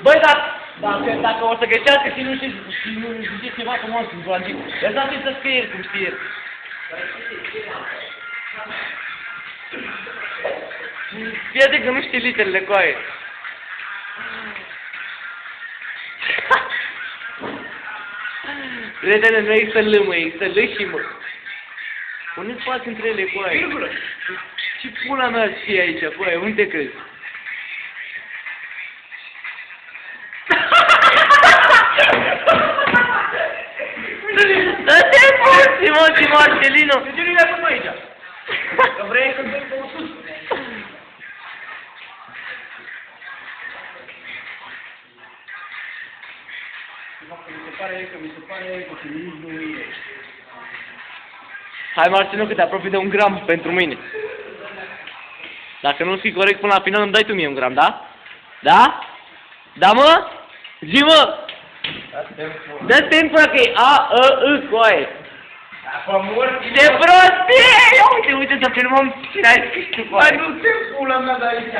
Băi, dacă o să găsească și nu știți ceva frumos în Joangic, lăsați-i să scrie cum știe el. Fii că nu știi literele, coaie. Prietene, nu există L, mă, există L și M. Pune spați între ele, coaie. Ce pula mea știi aici, coaie, unde te crezi? Dă-te puțin, mă, Marcelino! De ce nu le-a aici? Că vrei să-mi dai pe sus. Mi se pare că nu e. Hai, Marcelino, că te apropii de 1 gram pentru mine. Dacă nu fii corect până la final, îmi dai tu mie 1 gram, da? Da? Da, mă? Zi, mă! Dă timpul că e A, E, I, coaie. Ce prostie! Ia uite să filmăm cine ai scris tu, coaie. Hai, nu te pula mea de aici!